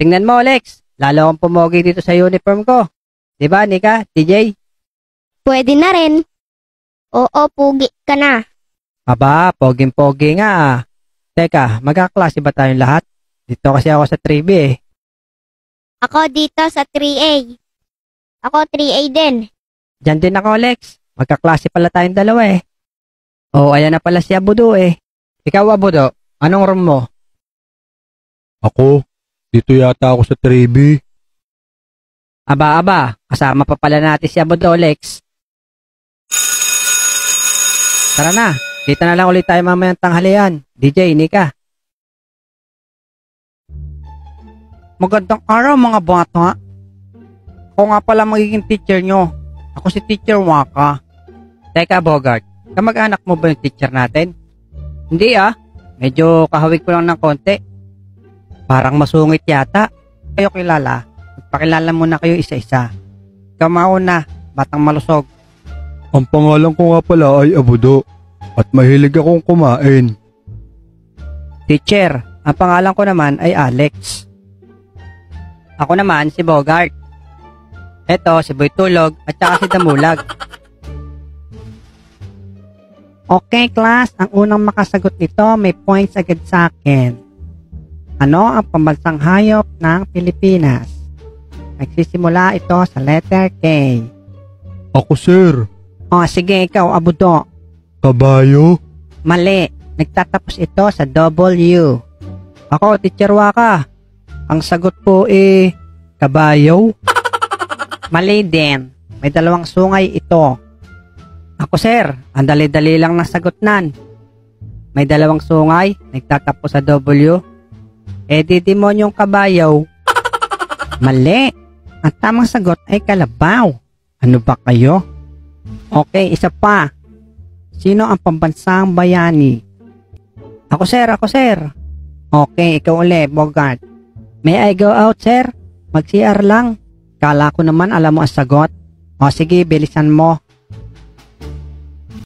Tingnan mo, Lex. Lalo akong pumogi dito sa uniform ko. Diba, Nika? TJ? Pwede na rin. Oo, pugi ka na. Aba, poging-pogi nga ah. Teka, magkaklase ba tayong lahat? Dito kasi ako sa 3B eh. Ako dito sa 3A. Ako 3A din. Diyan din ako, Lex. Magkaklase pala tayong dalawa eh. Oh, ayan na pala si Abudo eh. Ikaw, Abudo, anong room mo? Ako, dito yata ako sa 3B. Aba, kasama pa pala natin si Abudo, Lex. Tara na, kita na lang ulit tayo mamayang tanghalian. DJ, Nika. Magandang araw mga bata. Ako nga pala magiging teacher nyo. Ako si Teacher Waka. Teka, Bogart, kamag-anak mo ba yung teacher natin? Hindi ah, medyo kahawig ko lang ng konti. Parang masungit yata. Kayo kilala. Magpakilala muna kayo isa-isa. Ikaw mauna, batang malusog. Ang pangalan ko nga pala ay Abudo at mahilig akong kumain. Teacher, ang pangalan ko naman ay Alex. Ako naman si Bogart. Eto, si Boy Tulog at saka si Damulag. Okay, class. Ang unang makasagot nito may points agad sa akin. Ano ang pambansang hayop ng Pilipinas? Nagsisimula ito sa letter K. Ako, sir. O, sige, ikaw, Abudo. Kabayo? Mali. Nagtatapos ito sa W. Ako, Teacher Waka. Ang sagot po kabayo. Mali din. May dalawang sungay ito. Ako, sir. Ang dali-dali lang ng sagot nan. May dalawang sungay. Nagtatapos sa W. Di demonyong kabayaw. Mali. Ang tamang sagot ay kalabaw. Ano ba kayo? Okay, isa pa. Sino ang pambansang bayani? Ako, sir. Okay, ikaw uli, Bogart. May I go out, sir? Mag-CR lang. Kala ko naman alam mo ang sagot. O sige, bilisan mo.